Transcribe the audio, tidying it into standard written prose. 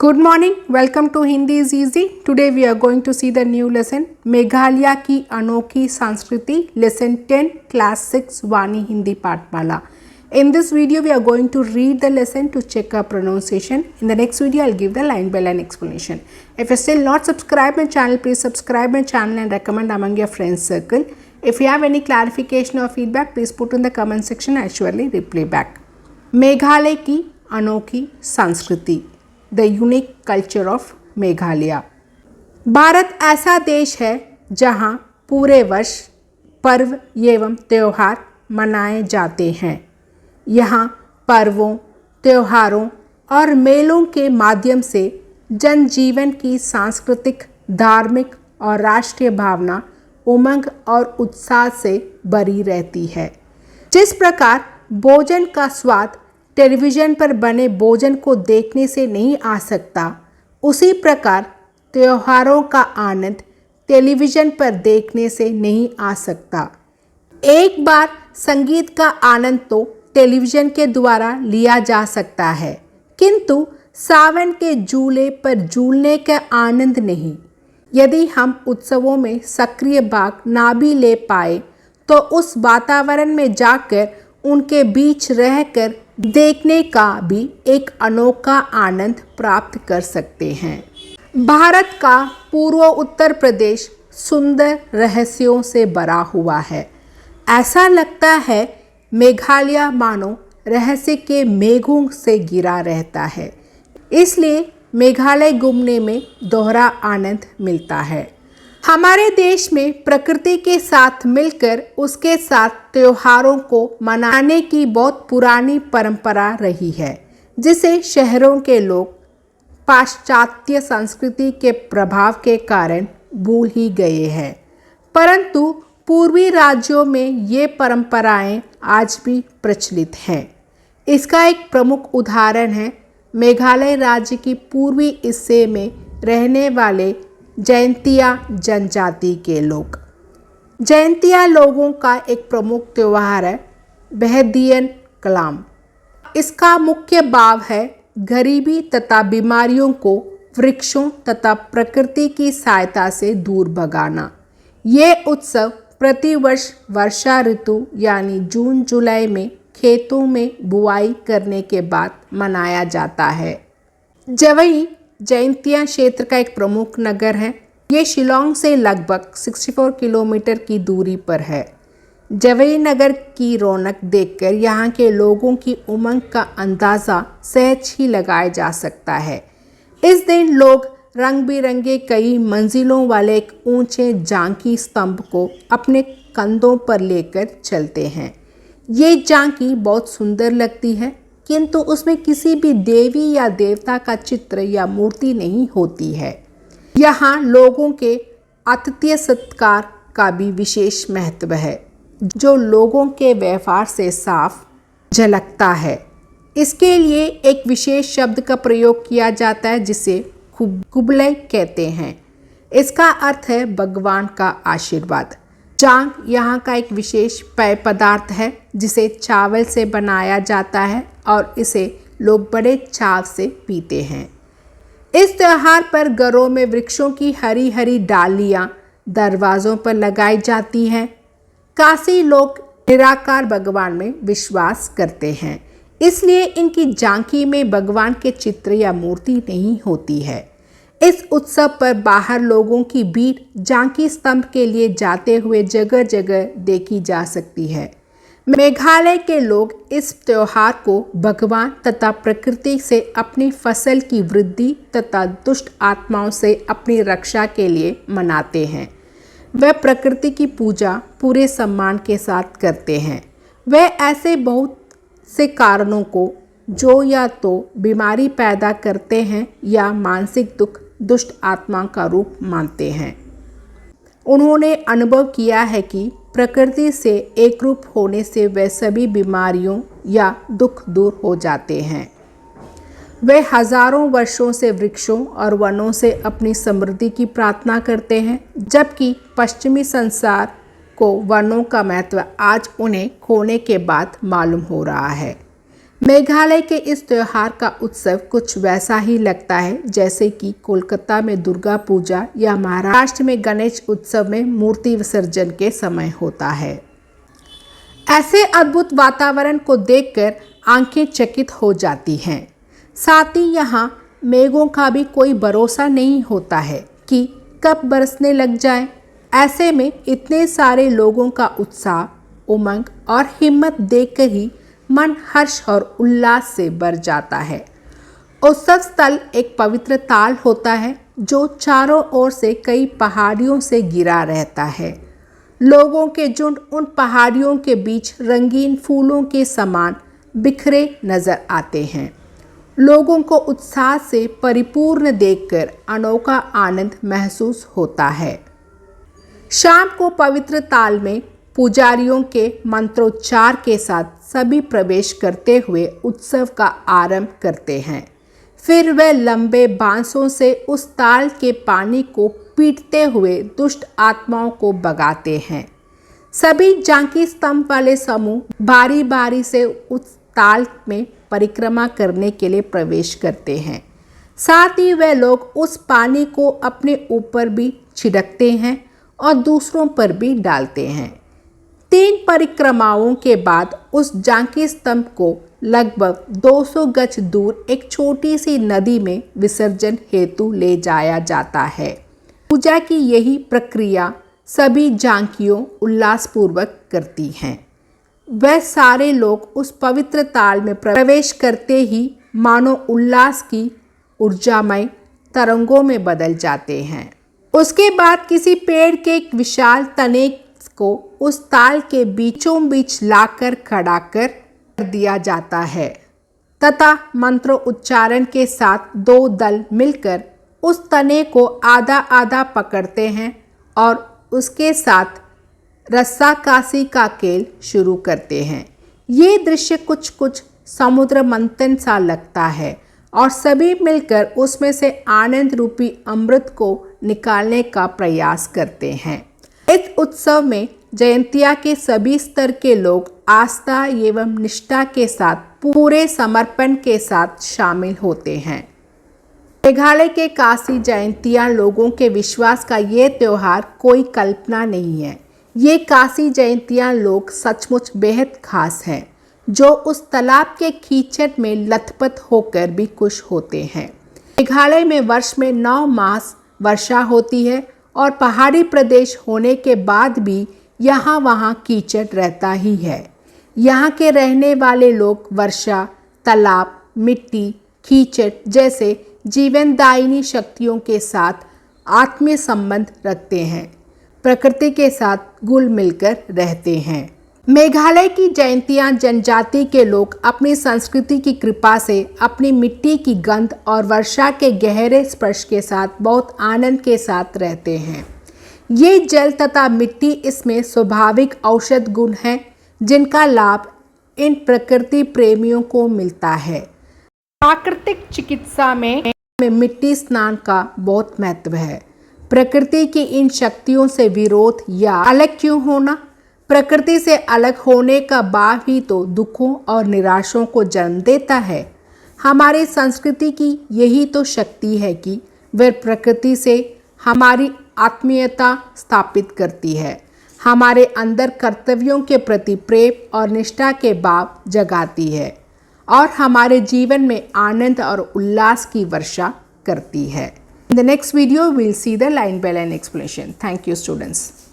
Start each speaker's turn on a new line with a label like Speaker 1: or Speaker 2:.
Speaker 1: Good morning, welcome to Hindi is Easy. Today we are going to see the new lesson Meghalaya की अनोखी संस्कृति lesson 10 class 6 Vani Hindi पाठमाला. In this video we are going to read the lesson to check our pronunciation. In the next video I'll give the line by line explanation. If you still not subscribed my channel, please subscribe my channel and recommend among your friends circle. If you have any clarification or feedback, please put in the comment section. I surely reply back. Meghalaya की अनोखी संस्कृति, the unique culture of Meghalaya. Bharat ऐसा देश है जहाँ पूरे वर्ष पर्व एवं त्यौहार मनाए जाते हैं. यहाँ पर्वों, त्योहारों और मेलों के माध्यम से जनजीवन की सांस्कृतिक, धार्मिक और राष्ट्रीय भावना उमंग और उत्साह से भरी रहती है. जिस प्रकार भोजन का स्वाद टेलीविज़न पर बने भोजन को देखने से नहीं आ सकता, उसी प्रकार त्योहारों का आनंद टेलीविज़न पर देखने से नहीं आ सकता. एक बार संगीत का आनंद तो टेलीविज़न के द्वारा लिया जा सकता है, किंतु सावन के झूले पर झूलने का आनंद नहीं. यदि हम उत्सवों में सक्रिय भाग ना भी ले पाए तो उस वातावरण में जाकर उनके बीच रहकर देखने का भी एक अनोखा आनंद प्राप्त कर सकते हैं. भारत का पूर्व उत्तर प्रदेश सुंदर रहस्यों से भरा हुआ है. ऐसा लगता है मेघालय मानो रहस्य के मेघों से घिरा रहता है. इसलिए मेघालय घूमने में दोहरा आनंद मिलता है. हमारे देश में प्रकृति के साथ मिलकर उसके साथ त्योहारों को मनाने की बहुत पुरानी परंपरा रही है, जिसे शहरों के लोग पाश्चात्य संस्कृति के प्रभाव के कारण भूल ही गए हैं. परंतु पूर्वी राज्यों में ये परंपराएं आज भी प्रचलित हैं. इसका एक प्रमुख उदाहरण है मेघालय राज्य की पूर्वी हिस्से में रहने वाले जयंतिया जनजाति के लोग. जयंतिया लोगों का एक प्रमुख त्यौहार है बहदियन कलाम. इसका मुख्य भाव है गरीबी तथा बीमारियों को वृक्षों तथा प्रकृति की सहायता से दूर भगाना. ये उत्सव प्रतिवर्ष वर्षा ऋतु यानी जून जुलाई में खेतों में बुआई करने के बाद मनाया जाता है. जवई जयंतिया क्षेत्र का एक प्रमुख नगर है. ये शिलोंग से लगभग 64 किलोमीटर की दूरी पर है. जवई नगर की रौनक देखकर यहाँ के लोगों की उमंग का अंदाज़ा सहज ही लगाया जा सकता है. इस दिन लोग रंग बिरंगे कई मंजिलों वाले एक ऊंचे झांकी स्तंभ को अपने कंधों पर लेकर चलते हैं. ये झांकी बहुत सुंदर लगती है, किंतु उसमें किसी भी देवी या देवता का चित्र या मूर्ति नहीं होती है. यहाँ लोगों के आतिथ्य सत्कार का भी विशेष महत्व है, जो लोगों के व्यवहार से साफ झलकता है. इसके लिए एक विशेष शब्द का प्रयोग किया जाता है जिसे कुबले कहते हैं. इसका अर्थ है भगवान का आशीर्वाद. चांग यहाँ का एक विशेष पेय पदार्थ है जिसे चावल से बनाया जाता है और इसे लोग बड़े चाव से पीते हैं. इस त्यौहार पर घरों में वृक्षों की हरी हरी डालियाँ दरवाज़ों पर लगाई जाती हैं. काशी लोग निराकार भगवान में विश्वास करते हैं, इसलिए इनकी झांकी में भगवान के चित्र या मूर्ति नहीं होती है. इस उत्सव पर बाहर लोगों की भीड़ झांकी स्तंभ के लिए जाते हुए जगह जगह देखी जा सकती है. मेघालय के लोग इस त्यौहार को भगवान तथा प्रकृति से अपनी फसल की वृद्धि तथा दुष्ट आत्माओं से अपनी रक्षा के लिए मनाते हैं. वह प्रकृति की पूजा पूरे सम्मान के साथ करते हैं. वह ऐसे बहुत से कारणों को जो या तो बीमारी पैदा करते हैं या मानसिक दुख दुष्ट आत्मा का रूप मानते हैं. उन्होंने अनुभव किया है कि प्रकृति से एक रूप होने से वे सभी बीमारियों या दुख दूर हो जाते हैं. वे हजारों वर्षों से वृक्षों और वनों से अपनी समृद्धि की प्रार्थना करते हैं, जबकि पश्चिमी संसार को वनों का महत्व आज उन्हें खोने के बाद मालूम हो रहा है. मेघालय के इस त्योहार का उत्सव कुछ वैसा ही लगता है जैसे कि कोलकाता में दुर्गा पूजा या महाराष्ट्र में गणेश उत्सव में मूर्ति विसर्जन के समय होता है। ऐसे अद्भुत वातावरण को देखकर आंखें चकित हो जाती हैं। साथ ही यहाँ मेघों का भी कोई भरोसा नहीं होता है कि कब बरसने लग जाए। ऐसे में इतने सारे लोगों का उत्साह, उमंग और हिम्मत देखकर ही मन हर्ष और उल्लास से भर जाता है। उत्सव स्थल एक पवित्र ताल होता है जो चारों ओर से कई पहाड़ियों से घिरा रहता है। लोगों के झुंड उन पहाड़ियों के बीच रंगीन फूलों के समान बिखरे नजर आते हैं। लोगों को उत्साह से परिपूर्ण देखकर अनोखा आनंद महसूस होता है। शाम को पवित्र ताल में पुजारियों के मंत्रोच्चार के साथ सभी प्रवेश करते हुए उत्सव का आरंभ करते हैं। फिर वे लंबे बांसों से उस ताल के पानी को पीटते हुए दुष्ट आत्माओं को भगाते हैं। सभी झांकी स्तंभ वाले समूह बारी बारी से उस ताल में परिक्रमा करने के लिए प्रवेश करते हैं। साथ ही वे लोग उस पानी को अपने ऊपर भी छिड़कते हैं और दूसरों पर भी डालते हैं। 3 परिक्रमाओं के बाद उस झांकी स्तंभ को लगभग 200 गज दूर एक छोटी सी नदी में विसर्जन हेतु ले जाया जाता है। पूजा की यही प्रक्रिया सभी झांकियों उल्लासपूर्वक करती हैं। वह सारे लोग उस पवित्र ताल में प्रवेश करते ही मानो उल्लास की ऊर्जामय तरंगों में बदल जाते हैं। उसके बाद किसी पेड़ के एक विशाल तने को उस ताल के बीचों बीच लाकर खड़ा कर दिया जाता है तथा मंत्रों उच्चारण के साथ 2 दल मिलकर उस तने को आधा आधा पकड़ते हैं और उसके साथ रस्साकशी का खेल शुरू करते हैं। ये दृश्य कुछ समुद्र मंथन सा लगता है और सभी मिलकर उसमें से आनंद रूपी अमृत को निकालने का प्रयास करते हैं। इस उत्सव में जयंतिया के सभी स्तर के लोग आस्था एवं निष्ठा के साथ पूरे समर्पण के साथ शामिल होते हैं। मेघालय के काशी जयंतिया लोगों के विश्वास का ये त्यौहार कोई कल्पना नहीं है। ये काशी जयंतिया लोग सचमुच बेहद खास हैं, जो उस तालाब के कीचड़ में लथपथ होकर भी खुश होते हैं। मेघालय में वर्ष में 9 मास वर्षा होती है और पहाड़ी प्रदेश होने के बाद भी यहाँ वहाँ कीचड़ रहता ही है। यहाँ के रहने वाले लोग वर्षा, तालाब, मिट्टी, कीचड़ जैसे जीवनदायिनी शक्तियों के साथ आत्मीय संबंध रखते हैं, प्रकृति के साथ घुल मिलकर रहते हैं। मेघालय की जयंतिया जनजाति के लोग अपनी संस्कृति की कृपा से अपनी मिट्टी की गंध और वर्षा के गहरे स्पर्श के साथ बहुत आनंद के साथ रहते हैं। ये जल तथा मिट्टी इसमें स्वाभाविक औषध गुण हैं जिनका लाभ इन प्रकृति प्रेमियों को मिलता है। प्राकृतिक चिकित्सा में मिट्टी स्नान का बहुत महत्व है। प्रकृति की इन शक्तियों से विरोध या अलग क्यों होना? प्रकृति से अलग होने का भाव ही तो दुखों और निराशों को जन्म देता है। हमारी संस्कृति की यही तो शक्ति है कि वह प्रकृति से हमारी आत्मीयता स्थापित करती है, हमारे अंदर कर्तव्यों के प्रति प्रेम और निष्ठा के भाव जगाती है और हमारे जीवन में आनंद और उल्लास की वर्षा करती है। In the next video, we'll see the line by line explanation. Thank you, students.